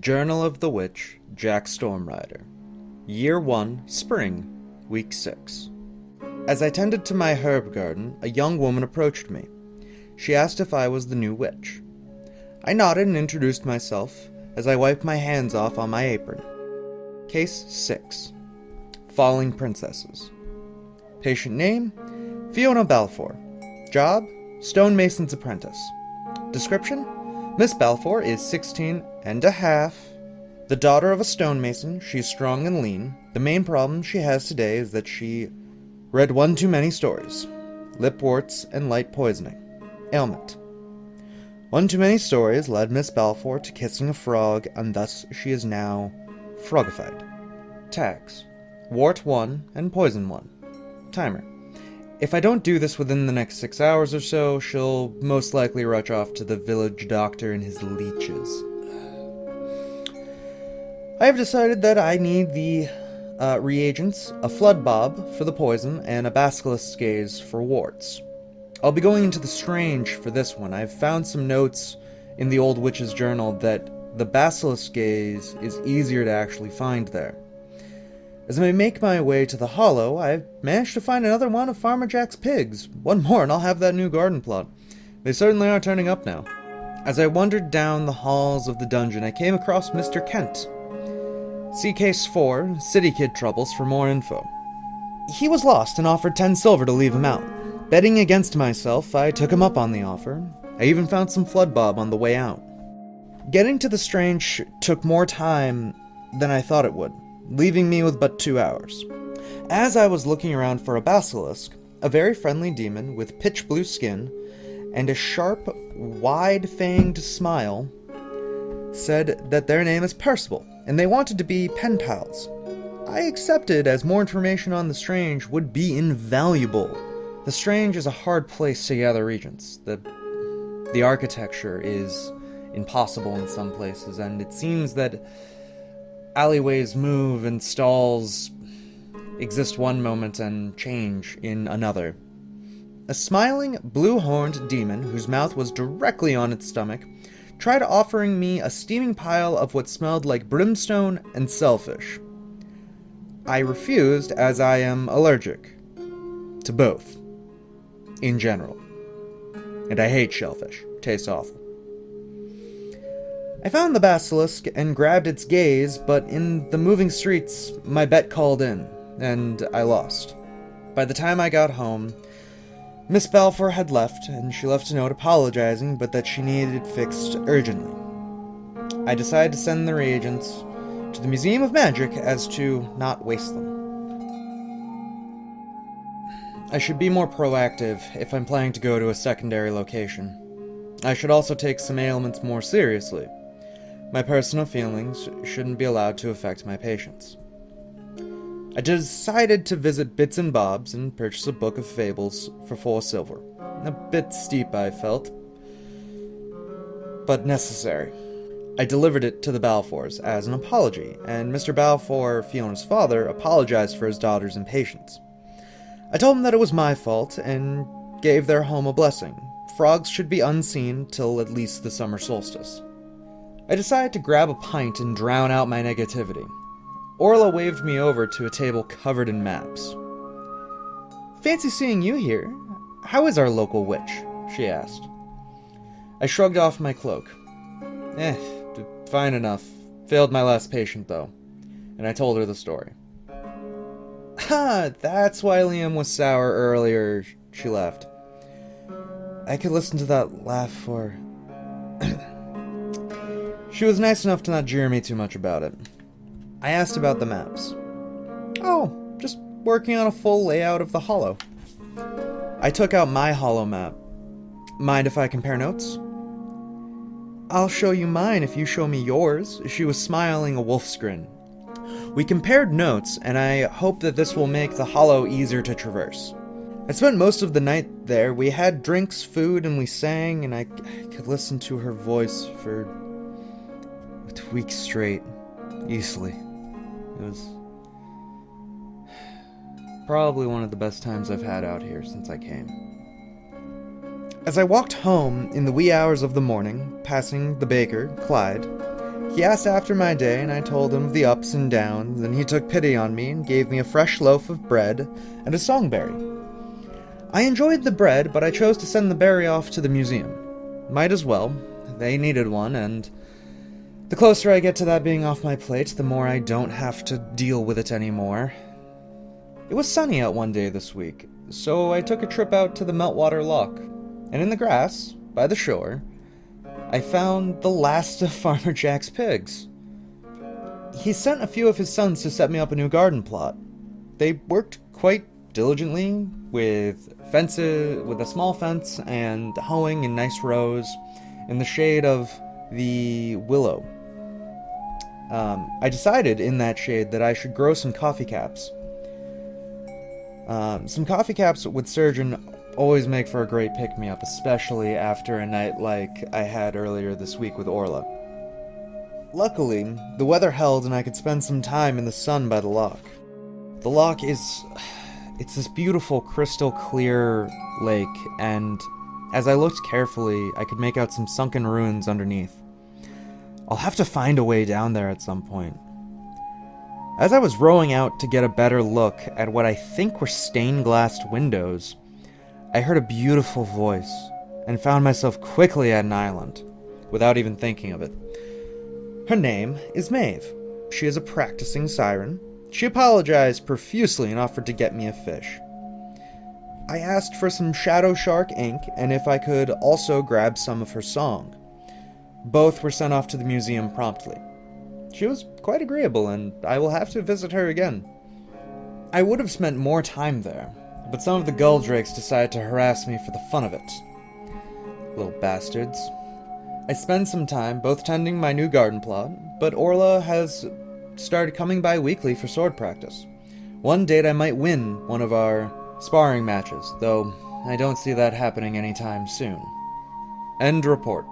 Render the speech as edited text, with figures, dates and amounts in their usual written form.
Journal of the Witch, Jack Storm Ryder. Year 1, Spring, Week 6. As I tended to my herb garden, a young woman approached me. She asked if I was the new witch. I nodded and introduced myself as I wiped my hands off on my apron. Case 6. Falling Princesses. Patient name, Fiona Balfour. Job, stonemason's apprentice. Description, Miss Balfour is 16 and a half. The daughter of a stonemason, she's strong and lean. The main problem she has today is that she read one too many stories. Lip warts and light poisoning. Ailment. One too many stories led Miss Balfour to kissing a frog, and thus she is now frogified. Tags. Wart 1 and poison 1. Timer. If I don't do this within the next 6 hours or so, she'll most likely rush off to the village doctor and his leeches. I have decided that I need the reagents, a flood bob for the poison, and a basilisk gaze for warts. I'll be going into the strange for this one. I've found some notes in the old witch's journal that the basilisk gaze is easier to actually find there. As I make my way to the hollow, I've managed to find another one of Farmer Jack's pigs. One more and I'll have that new garden plot. They certainly are turning up now. As I wandered down the halls of the dungeon, I came across Mr. Kent. See Case 4, City Kid Troubles for more info. He was lost and offered 10 silver to leave him out. Betting against myself, I took him up on the offer. I even found some flood bob on the way out. Getting to the strange took more time than I thought it would, leaving me with but 2 hours. As I was looking around for a basilisk, a very friendly demon with pitch blue skin and a sharp, wide-fanged smile said that their name is Percival, and they wanted to be pen pals. I accepted, as more information on the strange would be invaluable. The strange is a hard place to gather regents. The architecture is impossible in some places, and it seems that alleyways move and stalls exist one moment and change in another. A smiling, blue-horned demon, whose mouth was directly on its stomach, tried offering me a steaming pile of what smelled like brimstone and shellfish. I refused, as I am allergic to both, in general. And I hate shellfish. Tastes awful. I found the basilisk and grabbed its gaze, but in the moving streets, my bet called in, and I lost. By the time I got home, Miss Balfour had left, and she left a note apologizing, but that she needed it fixed urgently. I decided to send the reagents to the Museum of Magic as to not waste them. I should be more proactive if I'm planning to go to a secondary location. I should also take some ailments more seriously. My personal feelings shouldn't be allowed to affect my patients. I decided to visit Bits and Bob's and purchase a book of fables for 4 silver. A bit steep, I felt, but necessary. I delivered it to the Balfours as an apology, and Mr. Balfour, Fiona's father, apologized for his daughter's impatience. I told him that it was my fault and gave their home a blessing. Frogs should be unseen till at least the summer solstice. I decided to grab a pint and drown out my negativity. Orla waved me over to a table covered in maps. "Fancy seeing you here. How is our local witch?" she asked. I shrugged off my cloak. Fine enough. Failed my last patient, though. And I told her the story. "Ha, that's why Liam was sour earlier," she laughed. I could listen to that laugh for... She was nice enough to not jeer me too much about it. I asked about the maps. "Oh, just working on a full layout of the hollow." I took out my hollow map. "Mind if I compare notes?" "I'll show you mine if you show me yours." She was smiling a wolf's grin. We compared notes, and I hope that this will make the hollow easier to traverse. I spent most of the night there. We had drinks, food, and we sang, and I could listen to her voice for weeks straight, easily. It was probably one of the best times I've had out here since I came. As I walked home in the wee hours of the morning, passing the baker, Clyde, He asked after my day, and I told him of the ups and downs, and he took pity on me and gave me a fresh loaf of bread and a songberry. I enjoyed the bread, but I chose to send the berry off to the museum. Might as well. They needed one, and the closer I get to that being off my plate, the more I don't have to deal with it anymore. It was sunny out one day this week, so I took a trip out to the Meltwater Loch, and in the grass, by the shore, I found the last of Farmer Jack's pigs. He sent a few of his sons to set me up a new garden plot. They worked quite diligently with a small fence and hoeing in nice rows in the shade of the willow. I decided in that shade that I should grow some coffee caps. Some coffee caps with Surgeon always make for a great pick-me-up, especially after a night like I had earlier this week with Orla. Luckily, the weather held and I could spend some time in the sun by the loch. The loch it's this beautiful crystal clear lake, and as I looked carefully, I could make out some sunken ruins underneath. I'll have to find a way down there at some point. As I was rowing out to get a better look at what I think were stained-glassed windows, I heard a beautiful voice, and found myself quickly at an island, without even thinking of it. Her name is Maeve. She is a practicing siren. She apologized profusely and offered to get me a fish. I asked for some Shadow Shark ink, and if I could also grab some of her song. Both were sent off to the museum promptly. She was quite agreeable, and I will have to visit her again. I would have spent more time there, but some of the gull drakes decided to harass me for the fun of it. Little bastards. I spend some time both tending my new garden plot, but Orla has started coming by weekly for sword practice. One date I might win one of our sparring matches, though I don't see that happening anytime soon. End report.